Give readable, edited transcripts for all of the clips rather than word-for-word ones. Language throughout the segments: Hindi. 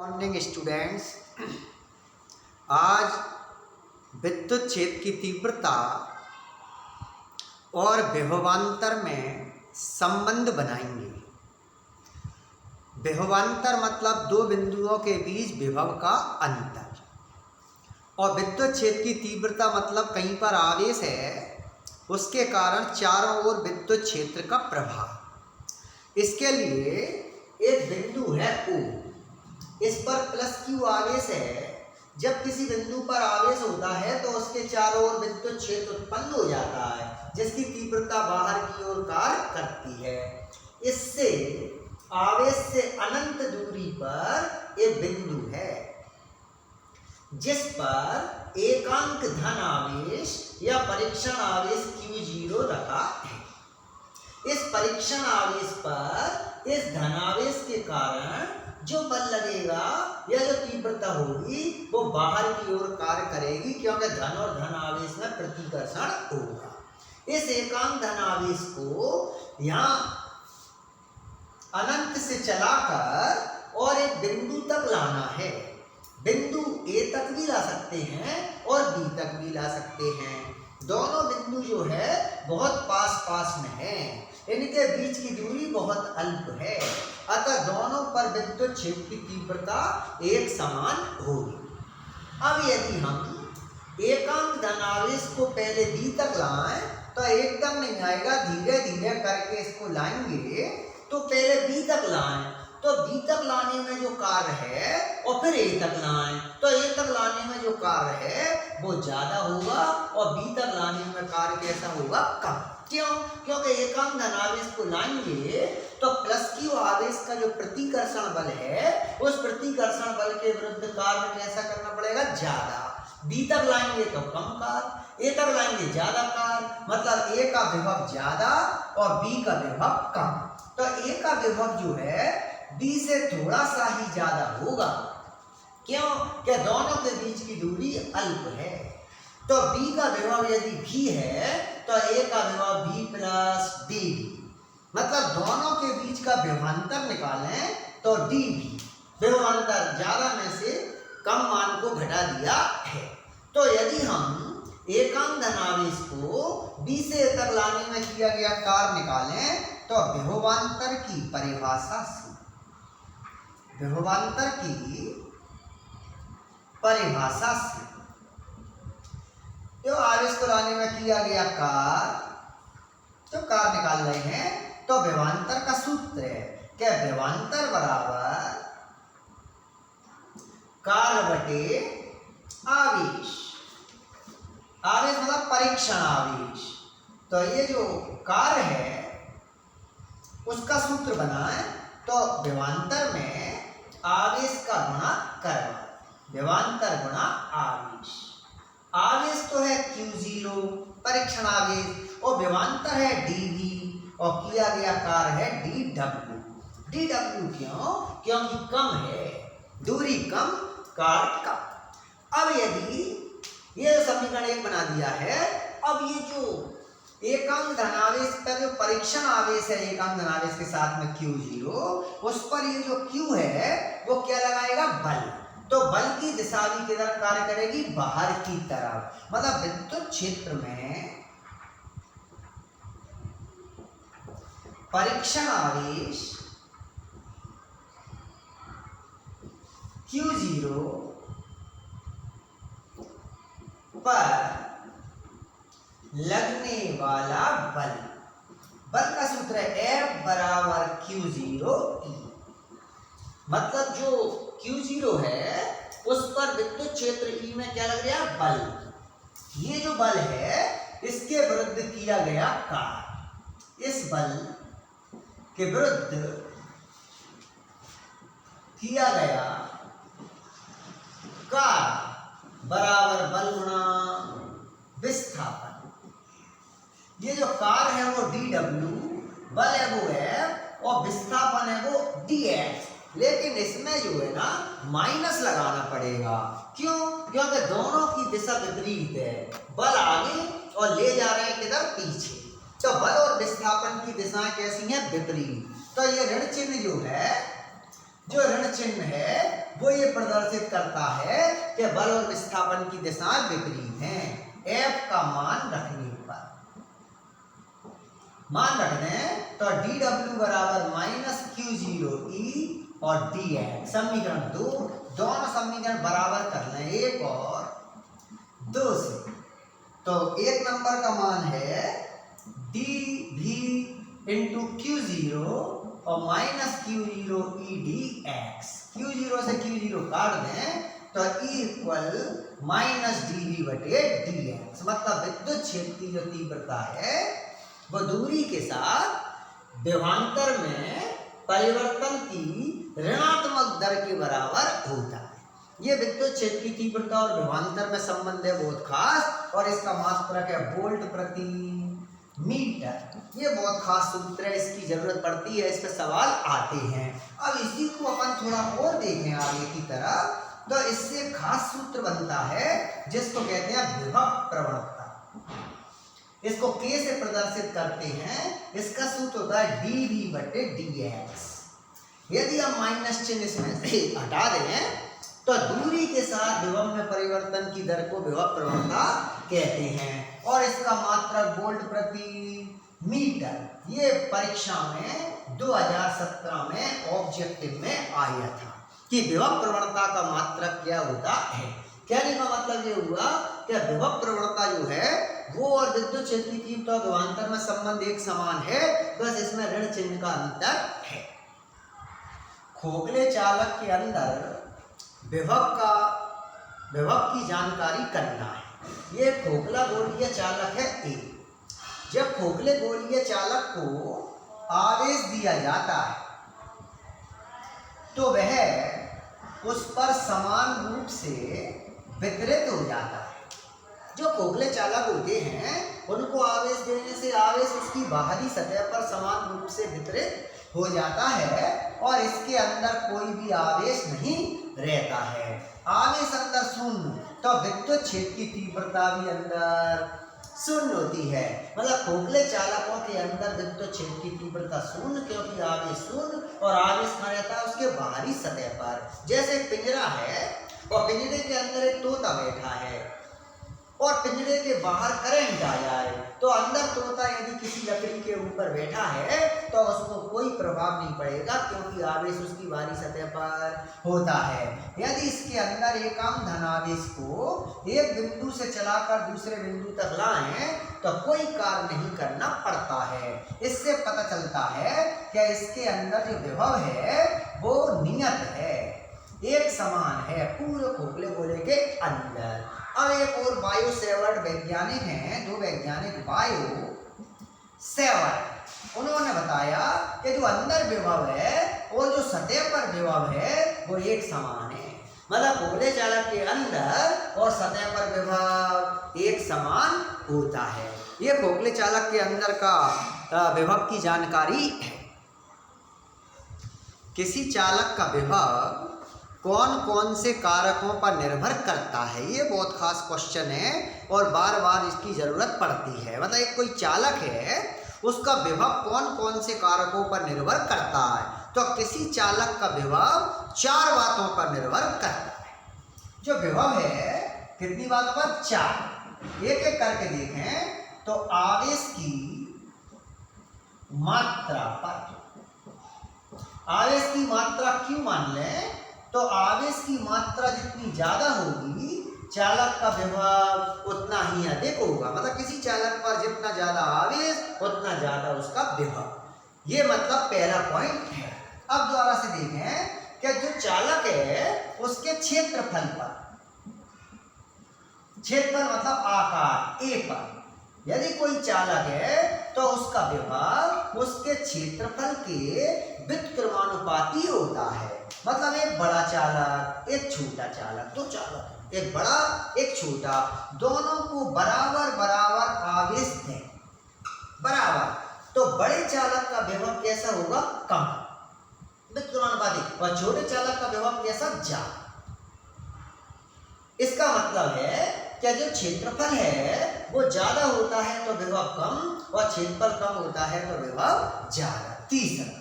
मॉर्निंग स्टूडेंट्स, आज विद्युत क्षेत्र की तीव्रता और विभवांतर में संबंध बनाएंगे। विभवांतर मतलब दो बिंदुओं के बीच विभव का अंतर, और विद्युत क्षेत्र की तीव्रता मतलब कहीं पर आवेश है, उसके कारण चारों ओर विद्युत क्षेत्र का प्रभाव। इसके लिए एक बिंदु है O, इस पर प्लस Q आवेश है। जब किसी बिंदु पर आवेश होता है तो उसके चारों ओर विद्युत क्षेत्र उत्पन्न हो जाता है, जिसकी तीव्रता बाहर की ओर कार्य करती है। इससे आवेश से अनंत दूरी पर एक बिंदु है जिस पर एकांक धन आवेश या परीक्षण आवेश Q0 रखा है। इस परीक्षण आवेश पर इस धनावेश के कारण जो बल लगेगा या जो तीव्रता होगी वो बाहर की ओर कार्य करेगी, क्योंकि धन और धन आवेश में प्रतिकर्षण होगा। इस एकांक धन आवेश को यहाँ अनंत से चलाकर और एक बिंदु तक लाना है। बिंदु A तक भी ला सकते हैं और B तक भी ला सकते हैं। दोनों बिंदु जो है बहुत पास पास में हैं, इनके बीच की दूरी बहुत अल्प है, अतः दोनों पर विद्युत क्षेत्र की तीव्रता एक समान होगी। अब यदि हम एकांक धनावेश को पहले B तक लाएं तो एकदम नहीं आएगा, धीरे धीरे करके इसको लाएंगे। तो पहले B तक लाएं तो B तक लाने में जो कार्य है, और फिर A तक लाएं तो A तक लाने में जो कार्य है वो ज्यादा होगा, और B तक लाने में कार्य कैसा होगा? कम। क्यों? क्योंकि एकांक धनावेश को लाएंगे तो प्लस Q आवेश का जो प्रतिकर्षण बल है, उस प्रतिकर्षण बल के विरुद्ध कार्य कैसा करना पड़ेगा? ज्यादा। B तक लाएंगे तो कम कार्य, A तक लाएंगे ज्यादा कार्य, मतलब A का विभव ज्यादा और B का विभव कम। तो A का विभव जो है B से थोड़ा सा ही ज्यादा होगा। क्यों? कि दोनों के बीच की दूरी अल्प है। तो B का विभव यदि V है तो A का विभव V प्लस DV, मतलब दोनों के बीच का विभवांतर निकालें तो DV, विभवांतर ज्यादा में से कम मान को घटा दिया है। तो यदि हम एकांक धनावेश को B से A तक लाने में किया गया कार्य निकालें तो विभवांतर की परिभाषा से, विभवांतर की परिभाषा से जो आवेश को लाने में किया गया कार्य, तो कार्य निकाल रहे हैं, तो विभवांतर का सूत्र है कि विभवांतर बराबर कार्य बटे आवेश। आवेश मतलब परीक्षण आवेश। तो ये जो कार्य है उसका सूत्र बनाए तो विभवांतर में आवेश का गुणा करना, विभवांतर गुणा आवेश। आवेश तो है Q0 परीक्षण आवेश, और विभवांतर है dV, और किया गया कार्य है dW। dW क्यों? क्योंकि कम है, दूरी कम, कार्य कम। अब यदि ये समीकरण एक बना दिया है, अब ये जो एकांक धनावेश का जो परीक्षण आवेश है एकांक धनावेश के साथ में Q0, उस पर ये जो Q है वो क्या लगाएगा? बल। तो बल की दिशा भी किधर कार्य करेगी? बाहर की तरफ। मतलब विद्युत क्षेत्र में परीक्षण आवेश Q0 पर लगने वाला बल, बल का सूत्र है F बराबर Q0 E। मतलब जो Q0 है उस पर विद्युत क्षेत्र E में क्या लग रहा है? बल। ये जो बल है इसके विरुद्ध किया गया कार्य, इस बल के विरुद्ध किया गया कार्य बराबर बल गुणा विस्थापन। ये जो कार्य है वो dW, बल है वो F, और विस्थापन है वो dx। लेकिन इसमें जो है ना माइनस लगाना पड़ेगा। क्यों? क्योंकि दोनों की दिशा विपरीत है, बल आगे और ले जा रहे हैं किधर? पीछे। तो बल और विस्थापन की दिशाएं कैसी हैं? विपरीत। तो ये ऋण चिन्ह जो है जो ऋण चिन्ह है वो ये प्रदर्शित करता है कि बल और विस्थापन की दिशाएं विपरीत हैं। एफ का मान रखने पर मान रख दें तो dw बराबर माइनस Q0e और dx समीकरण 2, दोनों समीकरण बराबर कर लें 1 और 2 से। तो 1 नंबर का मान है dv इंटू Q0 और माइनस Q0e dx। Q0 से Q0 काट दें तो E इक्वल माइनस dv बटे dx। मतलब विद्युत क्षेत्र की जो तीव्रता है वो दूरी के साथ विभवांतर में परिवर्तन की ऋणात्मक दर के बराबर होता है। ये विद्युत क्षेत्र की तीव्रता और विभवांतर में संबंध है बहुत खास, और इसका मात्रक है वोल्ट प्रति मीटर। ये बहुत खास सूत्र है, इसकी जरूरत पड़ती है, इस पर सवाल आते हैं। अब इसी को अपन थोड़ा और देखें आगे की तरफ, तो इससे खास सूत्र बनता है जिसको कहते हैं विभव प्रवणता। इसको K से प्रदर्शित करते हैं, इसका सूत्र होता है dv बटे dx। यदि हम माइनस चिन्ह इसमें से हटा दें तो दूरी के साथ विभव में परिवर्तन की दर को विभव प्रवणता कहते हैं, और इसका मात्रक वोल्ट प्रति मीटर। ये परीक्षा में 2017 में ऑब्जेक्टिव में आया था कि विभव प्रवणता का मात्रक क्या होता है। कहने का मतलब ये हुआ कि विभव प्रवणता जो है वो और विद्युत क्षेत्र की तीव्रता विभवांतर में संबंध एक समान है, बस इसमें ऋण चिन्ह का अंतर है। खोखले चालक के अंदर विभव की जानकारी करना है। ये खोखला गोलीय चालक है A। जब खोखले गोलीय चालक को आवेश दिया जाता है तो वह उस पर समान रूप से वितरित हो जाता है। जो खोखले चालक होते हैं उनको आवेश देने से आवेश उसकी बाहरी सतह पर समान रूप से वितरित हो जाता है, और इसके अंदर कोई भी आवेश नहीं रहता है। आवेश अंदर शून्य, तो विद्युत क्षेत्र की तीव्रता भी अंदर शून्य होती है। मतलब खोखले चालकों के अंदर विद्युत क्षेत्र की तीव्रता शून्य, क्योंकि आवेश शून्य, और आवेश कहाँ रहता है उसके बाहरी सतह पर। जैसे पिंजरा है और पिंजरे के अंदर एक तोता बैठा है और पिंजरे के बाहर करंट आ जाए तो अंदर तोता यदि किसी लकड़ी के ऊपर बैठा है तो उसको कोई प्रभाव नहीं पड़ेगा, क्योंकि आवेश उसकी बाहरी सतह पर होता है। यदि इसके अंदर एकांक धनावेश को एक बिंदु से चलाकर दूसरे बिंदु तक लाएं तो कोई कार्य नहीं करना पड़ता है। इससे पता चलता है कि इसके अंदर जो विभव है वो नियत है, एक समान है पूरे खोखले गोले के अंदर। अब एक और बायो सेवर्ट वैज्ञानिक हैं, दो वैज्ञानिक बायो सेवर्ट, उन्होंने बताया कि जो अंदर विभव है और जो सतह पर विभव है वो एक समान है। मतलब खोखले चालक के अंदर और सतह पर विभव एक समान होता है। ये खोखले चालक के अंदर का विभव की जानकारी है। किसी चालक का विभव कौन कौन से कारकों पर निर्भर करता है, ये बहुत खास क्वेश्चन है और बार बार इसकी जरूरत पड़ती है। मतलब एक कोई चालक है उसका विभव कौन कौन से कारकों पर निर्भर करता है, तो किसी चालक का विभव 4 बातों पर निर्भर करता है। जो विभव है कितनी बातों पर? 4। एक एक करके देखें तो आवेश की मात्रा पर, आवेश की मात्रा क्यों मान लें तो आवेश की मात्रा जितनी ज्यादा होगी चालक का विभव उतना ही अधिक होगा। मतलब किसी चालक पर जितना ज्यादा आवेश उतना ज्यादा उसका विभव। ये मतलब पहला पॉइंट है। अब दोबारा से देखें कि जो चालक है उसके क्षेत्रफल पर, क्षेत्रफल मतलब आकार A पर, यदि कोई चालक है तो उसका विभव उसके क्षेत्रफल के व्युत्क्रमानुपाती होता है। मतलब एक बड़ा चालक एक छोटा चालक, दो चालक एक बड़ा एक छोटा, दोनों को बराबर बराबर आवेश दें बराबर, तो बड़े चालक का विभव कैसा होगा? कम व्युत्क्रमानुपाती, और छोटे चालक का विभव कैसा? ज्यादा। इसका मतलब है कि जो क्षेत्रफल है वो ज्यादा होता है तो विभव कम, और क्षेत्रफल कम होता है तो विभव ज्यादा। तीसरा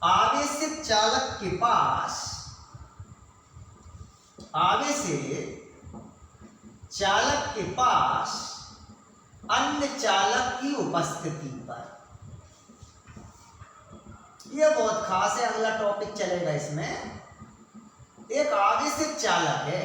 आवेशित चालक के पास, आवेशित चालक के पास अन्य चालक की उपस्थिति पर, यह बहुत खास है, अगला टॉपिक चलेगा इसमें। एक आवेशित चालक है,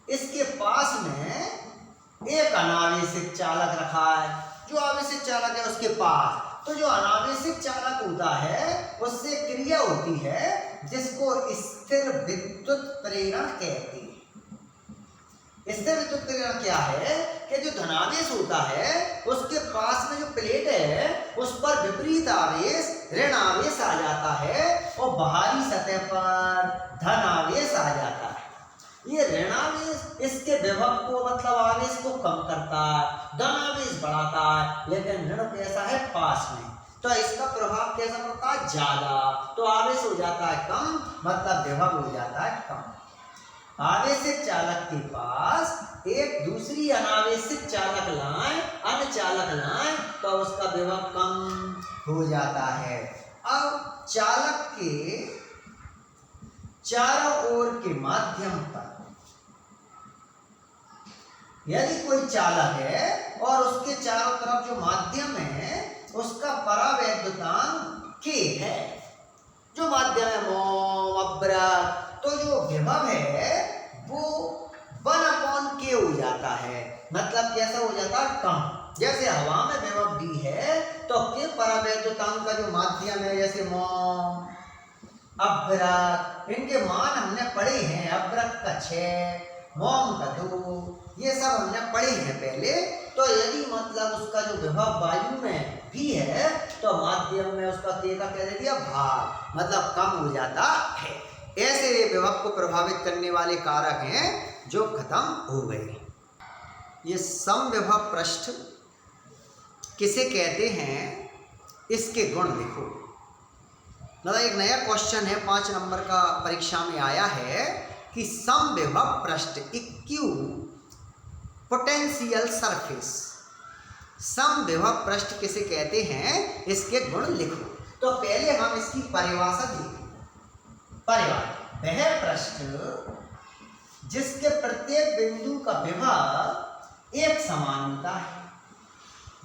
इसके पास में एक अनावेशित चालक रखा है। जो आवेशित चालक है उसके पास, तो जो अनावेशित चालक होता है उससे क्रिया होती है जिसको स्थिर विद्युत प्रेरण कहते हैं। स्थिर विद्युत प्रेरण क्या है कि जो धनावेश होता है उसके पास में जो प्लेट है उस पर विपरीत आवेश ऋण आवेश आ जाता है और बाहरी सतह पर धन आवेश आ जाता है। ये ऋण आवेश इसके विभव को मतलब आवेश को कम करता है, धन आवेश बढ़ाता है, लेकिन ऋण कैसा है पास में, तो इसका प्रभाव कैसा पड़ता है ज्यादा, तो आवेश हो जाता है कम, मतलब विभव हो जाता है कम। आवेशित चालक के पास एक दूसरी अनावेशित चालक लाएं, अन्य चालक लाएं, तो उसका विभव कम हो जाता है। अब चालक के चारों ओर के माध्यम पर यदि कोई चालक है और उसके चारों तरफ जो माध्यम है उसका परावैद्युतांक K है, जो माध्यम है मोम अभ्रक, तो जो विभव है वो 1/K हो जाता है, मतलब कैसा हो जाता है कम। जैसे हवा में विभव D है तो K परावैद्युतांक का जो माध्यम है जैसे मोम अभ्रक, इनके मान हमने पढ़े हैं, अभ्रक का 6, मोम का 2, ये सब हमने पढ़े हैं पहले। तो यदि मतलब उसका जो विभव वायु में भी है तो माध्यम में उसका K का कह दे दिया भाग, मतलब कम हो जाता है। ऐसे ये विभव को प्रभावित करने वाले कारक हैं जो खत्म हो गए। ये समविभव पृष्ठ किसे कहते हैं, इसके गुण लिखो। मतलब एक नया क्वेश्चन है 5 नंबर का परीक्षा में आया है कि समविभव पृष्ठ पोटेंशियल सरफेस, समविभव पृष्ठ किसे कहते हैं, इसके गुण लिखो। तो पहले हम इसकी परिभाषा देखें। परिभाषा, वह पृष्ठ जिसके प्रत्येक बिंदु का विभव एक समान होता है,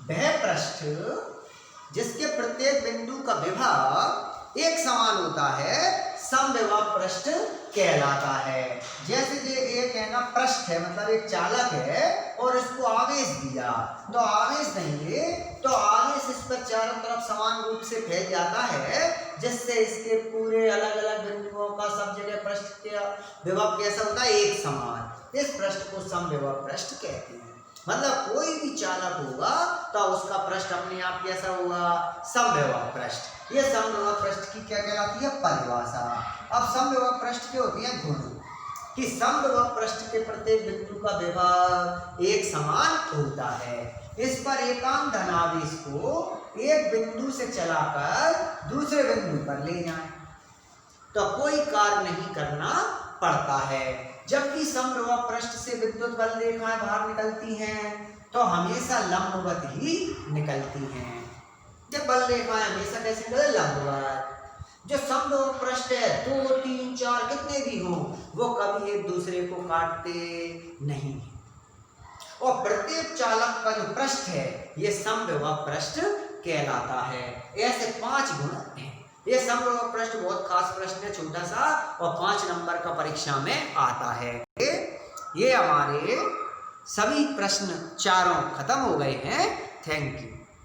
वह पृष्ठ जिसके प्रत्येक बिंदु का विभव एक समान होता है समविभव पृष्ठ कहलाता है। जैसे ये एक है ना पृष्ठ है, मतलब एक चालक है और इसको आवेश दिया, तो आवेश देंगे तो आवेश इस पर चारों तरफ समान रूप से फैल जाता है, जिससे इसके पूरे अलग अलग बिंदुओं का सब जगह पृष्ठ के विभव कैसा होता है एक समान। इस पृष्ठ को समविभव पृष्ठ कहते हैं। मतलब कोई भी चालक होगा तो उसका पृष्ठ अपने आप कैसा होगा, समविभव पृष्ठ। ये समविभव पृष्ठ की क्या कहलाती है, परिभाषा। अब समविभव पृष्ठ के होती है गुण, कि समविभव पृष्ठ के प्रत्येक बिंदु का विभव एक समान होता है। इस पर एकांक धनावेश को एक बिंदु से चलाकर दूसरे बिंदु पर ले जाएं तो कोई कार्य नहीं करना पड़ता है। जबकि समविभव पृष्ठ से विद्युत बल रेखाएं बाहर निकलती हैं तो हमेशा लंबवत ही निकलती हैं। जब बल रेखाएं हमेशा कैसे निकले, लंबवत। जो समविभव पृष्ठ है 2, 3, 4 कितने भी हो, वो कभी एक दूसरे को काटते नहीं। और प्रत्येक चालक का जो पृष्ठ है ये समविभव पृष्ठ कहलाता है। ऐसे 5 गुण हैं। ये समविभव पृष्ठ बहुत खास प्रश्न है, छोटा सा, और 5 नंबर का परीक्षा में आता है। ये हमारे सभी प्रश्न चारों खत्म हो गए हैं। Thank you.